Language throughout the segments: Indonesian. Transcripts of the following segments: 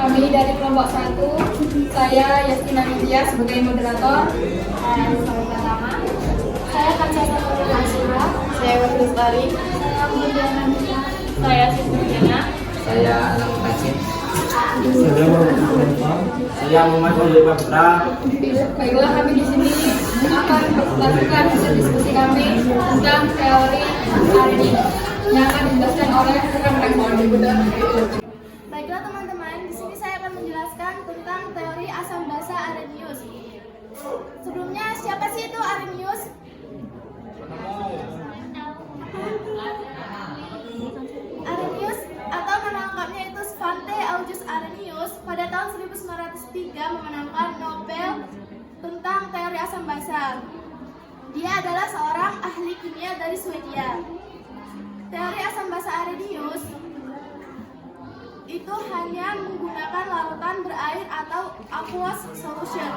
Kami dari kelompok 1, saya Yastina Nindya sebagai moderator. Saya sebagai pertama. Saya Kancana Asura. Saya Wati Lestari. Saya Mulyana Nita. Saya Siti Diana. Saya Alam Kacin. Saya Muhammad Wahyu Putra. Baiklah, kami di sini akan melakukan diskusi kami tentang teori Arrhenius yang akan dijelaskan oleh rekan rektor. Baiklah teman-teman, di sini saya akan menjelaskan tentang teori asam basa Arrhenius. Sebelumnya, siapa sih itu Arrhenius? Arrhenius atau nama lengkapnya itu Svante August Arrhenius pada tahun 1903 memenangkan Nobel tentang teori asam basa. Dia adalah seorang ahli kimia dari Swedia. Teori asam basa Arrhenius itu hanya menggunakan larutan berair atau aqueous solution.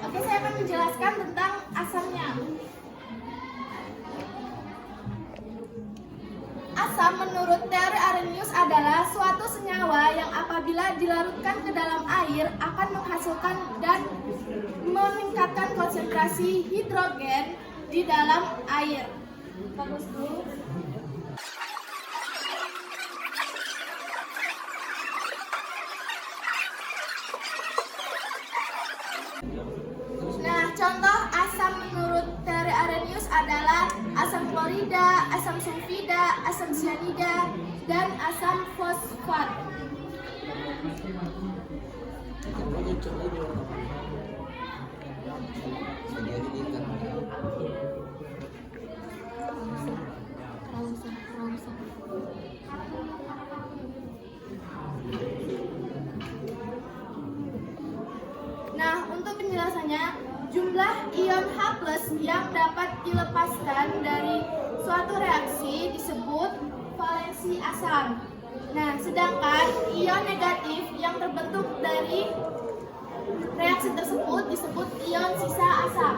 Oke, saya akan menjelaskan tentang asamnya. Asam menurut teori Arrhenius adalah suatu senyawa yang apabila dilarutkan ke dalam air akan menghasilkan dan meningkatkan konsentrasi hidrogen di dalam air. Bagus Bu. Nah, contoh asam menurut teori Arrhenius adalah asam klorida, asam sulfida, asam sianida, dan asam fosfat. Nah, untuk penjelasannya, jumlah ion H+ yang dapat dilepaskan dari suatu reaksi disebut valensi asam. Nah, sedangkan ion negatif yang terbentuk dari reaksi tersebut disebut ion sisa asam.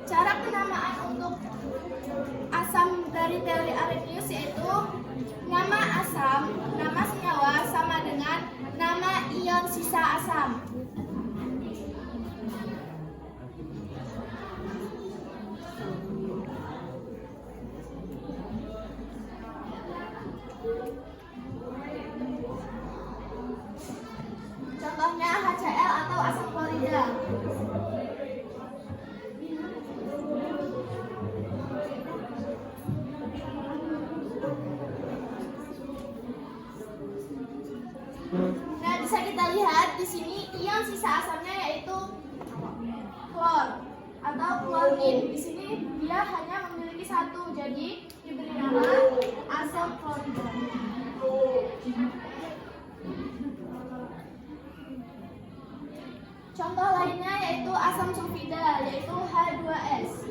Cara penamaan untuk asam dari teori Arrhenius yaitu nama asam, nama senyawa sama dengan nama ion sisa asam. Contohnya HCl atau asam klorida. Nah, bisa kita lihat di sini ion sisa asamnya yaitu klor atau klorin. Di sini dia hanya memiliki satu, jadi diberi nama asam klorida. Contoh lainnya yaitu asam sulfida, yaitu H2S.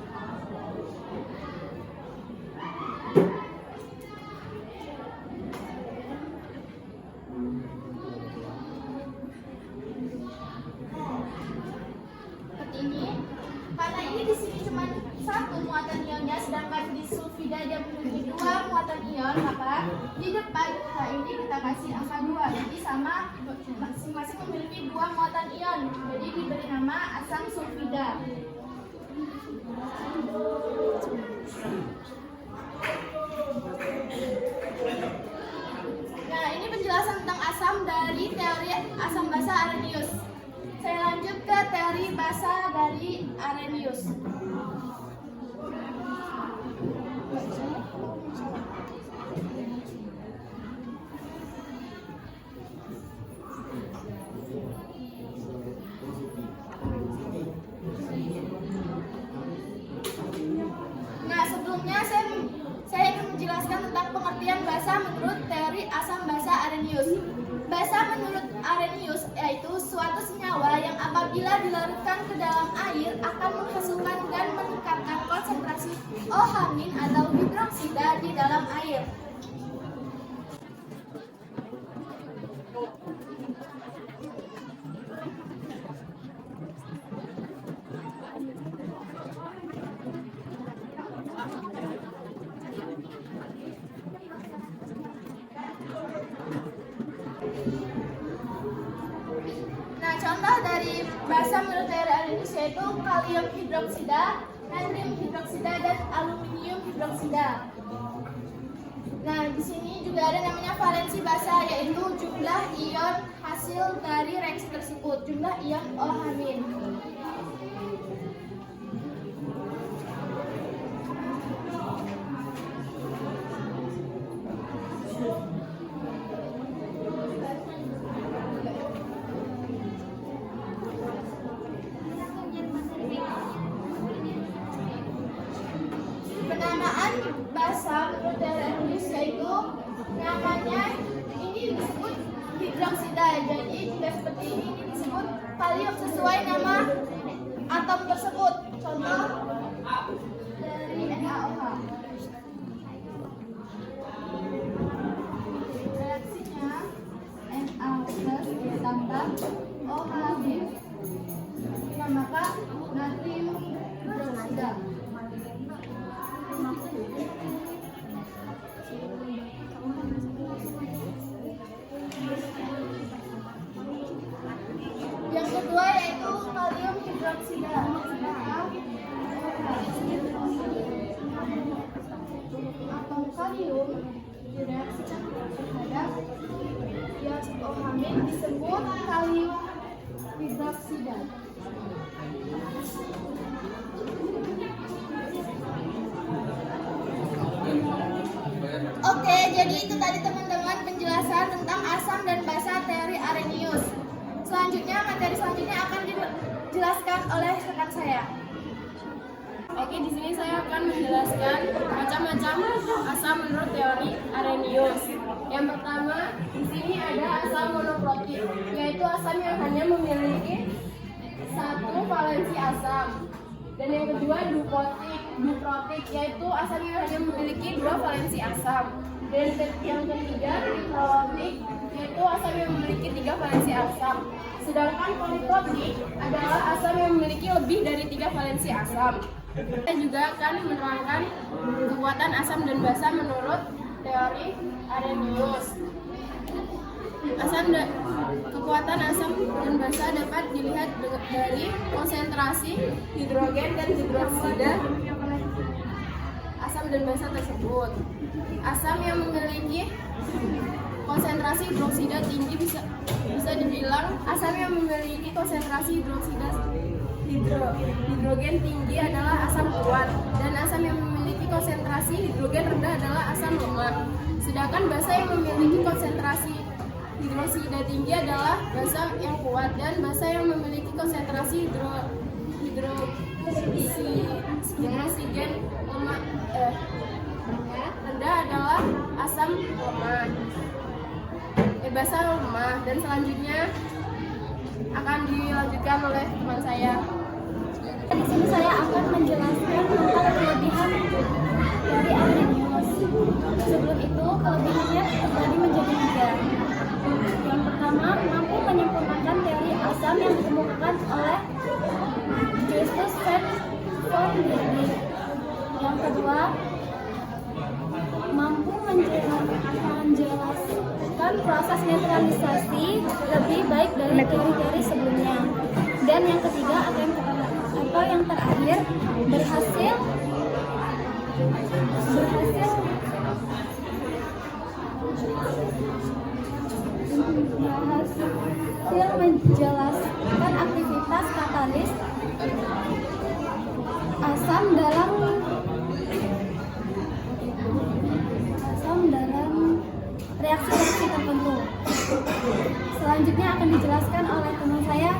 Seperti ini. Karena ini di sini cuma satu muatan ionnya, sedangkan di sulfida dia memiliki dua muatan ion, maka di depan H ini kita kasih angka 2. Jadi sama masing-masing memiliki dua muatan ion. Jadi diberi nama asam sulfida. Nah, ini penjelasan tentang asam dari teori asam basa Arrhenius. Saya lanjut ke teori basa dari Arrhenius. Nah, sebelumnya saya ingin arrhenius yaitu suatu senyawa yang apabila dilarutkan ke dalam air akan menghasilkan dan meningkatkan konsentrasi OH- atau hidroksida di dalam air. Nah, contoh dari basa menurut teori arrhenius yaitu kalium hidroksida, natrium hidroksida, dan aluminium hidroksida. Nah, di sini juga ada namanya valensi basa yaitu jumlah ion hasil dari reaksi tersebut, jumlah ion OH-. Penamaan basa menurut teori arrhenius yaitu namanya ini disebut hidroksida, jadi jika seperti ini disebut kalium sesuai nama atom tersebut. Contoh dari NaOH. Reaksinya Na plus ditambah OH dinamakan natrium hidroksida. Yang kedua yaitu kalium hidroksida. Atom kalium direaksikan terhadap ion OH- disebut kalium hidroksida. Oke, jadi itu tadi teman-teman penjelasan tentang asam dan basa teori arrhenius. Selanjutnya, materi selanjutnya akan dijelaskan oleh rekan saya. Oke, di sini saya akan menjelaskan macam-macam asam menurut teori arrhenius. Yang pertama, di sini ada asam monoprotik, yaitu asam yang hanya memiliki satu valensi asam. Dan yang kedua duprotik, yaitu asam yang hanya memiliki dua valensi asam. Dan yang ketiga triprotik, yaitu asam yang memiliki tiga valensi asam. Sedangkan politrotik adalah asam yang memiliki lebih dari tiga valensi asam. Kita juga akan menerangkan kekuatan asam dan basa menurut teori arrhenius. Kekuatan asam dan basa dapat dilihat dari konsentrasi hidrogen dan hidroksida asam dan basa tersebut. Asam yang memiliki konsentrasi hidroksida tinggi bisa dibilang asam yang memiliki konsentrasi hidrogen tinggi adalah asam kuat, dan asam yang memiliki konsentrasi hidrogen rendah adalah asam lemah. Sedangkan basa yang memiliki konsentrasi hidroksida tinggi adalah basa yang kuat, dan basa yang memiliki konsentrasi hidroksigen rendah adalah asam lemah. Basa lemah. Dan selanjutnya akan dilanjutkan oleh teman saya. Di sini saya akan menjelaskan tentang kelebihan dari arrhenius. Sebelum itu, kelebihannya terbagi menjadi 3. Yang pertama, mampu menyempurnakan teori asam yang ditemukan oleh Justus van Liebig. Yang kedua, mampu menjelaskan proses neutralisasi lebih baik dari teori-teori sebelumnya. Dan yang ketiga, atau yang terakhir, berhasil menjelaskan aktivitas katalis asam dalam reaksi tertentu. Selanjutnya akan dijelaskan oleh teman saya.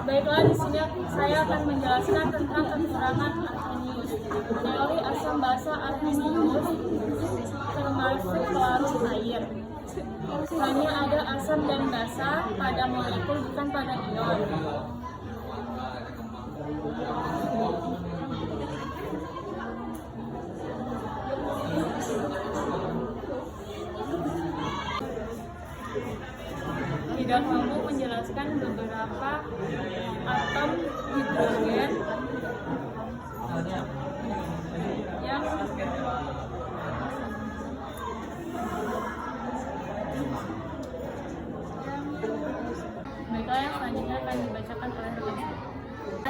Baiklah, di sini saya akan menjelaskan tentang keterangan arrhenius. Teori asam basa arrhenius termasuk pelarut air. Hanya ada asam dan basa pada molekul, bukan pada ion. Tidak mampu menjelaskan beberapa atom hidrogen yang baiklah, yang selanjutnya akan dibacakan oleh rekan saya.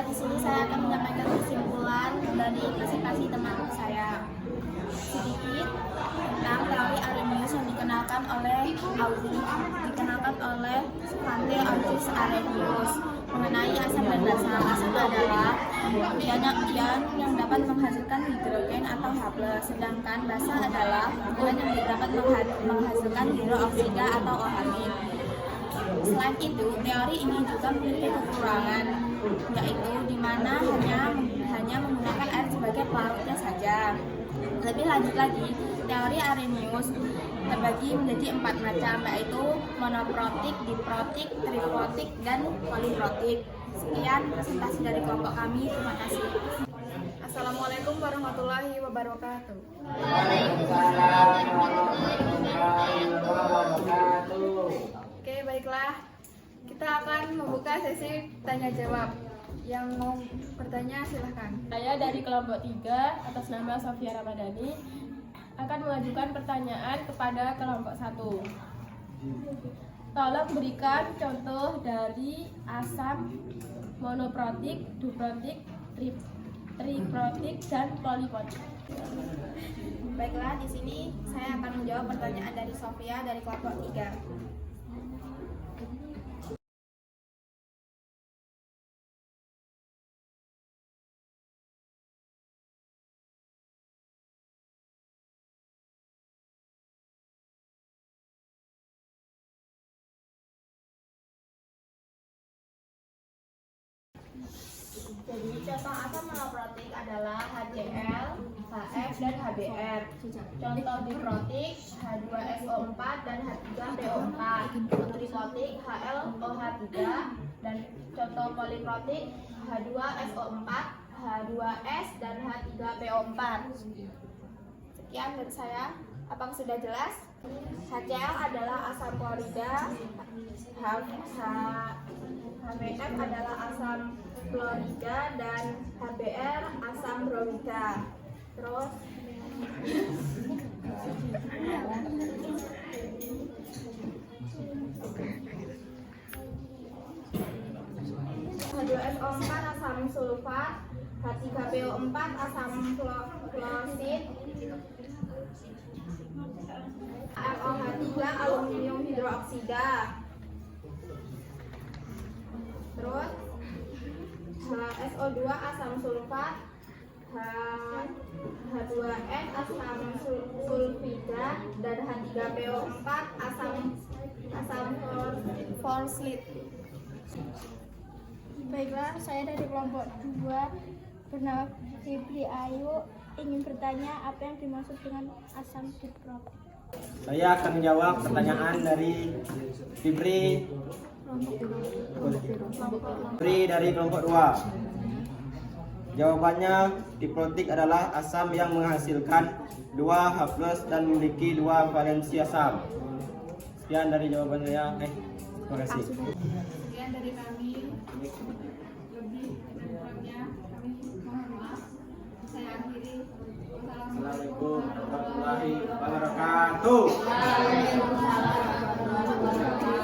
Di sini saya akan menyampaikan kesimpulan dari presentasi teman saya sedikit tentang teori Arrhenius yang dikenalkan oleh Svante August Arrhenius mengenai asam dan basa. Asam adalah ion yang dapat menghasilkan hidrogen atau H+, sedangkan basa adalah ion yang dapat menghasilkan hidroksida atau OH-. Selain itu, teori ini juga memiliki kekurangan, yaitu di mana hanya menggunakan air sebagai pelarutnya saja. Lebih lanjut lagi, teori Arrhenius terbagi menjadi 4 macam, yaitu monoprotik, diprotik, triprotik, dan poliprotik. Sekian presentasi dari kelompok kami. Terima kasih. Assalamualaikum warahmatullahi wabarakatuh. Oke, baiklah. Kita akan membuka sesi tanya jawab. Yang mau bertanya silahkan. Saya dari kelompok 3 atas nama Sofia Ramadhani akan mengajukan pertanyaan kepada kelompok 1. Tolong berikan contoh dari asam monoprotik, diprotik, triprotik, dan poliprotik. Baiklah, di sini saya akan menjawab pertanyaan dari Sofia dari kelompok 3. Jadi contoh asam monoprotik adalah HCl, HF, dan HBr. Contoh diprotik H2SO4 dan H3PO4. Triprotik HLOH3 dan contoh poliprotik H2SO4, H2S, dan H3PO4. Sekian dari saya. Apakah sudah jelas? HCl adalah asam klorida, HBF adalah asam klorida, dan HBr asam bromida. Terus H2SO4 asam sulfat, H3PO4 asam klosid, LOH3 aluminium hidroksida. Terus HSO2 asam sulfat, H2N asam sulfida, dan H3PO4 asam foslit. Baiklah, saya dari kelompok 2 bernama Fibri Ayu ingin bertanya apa yang dimaksud dengan asam diprotik. Saya akan menjawab pertanyaan dari Fibri dari kelompok 2. Jawabannya, diprotik adalah asam yang menghasilkan 2 H+ dan memiliki 2 valensi asam. Sekian dari jawaban saya. Terima kasih. Sekian dari kami. Lebih dan kurangnya kami mohon maaf. Saya akhiri. Assalamualaikum warahmatullahi wabarakatuh. Waalaikumsalam warahmatullahi wabarakatuh.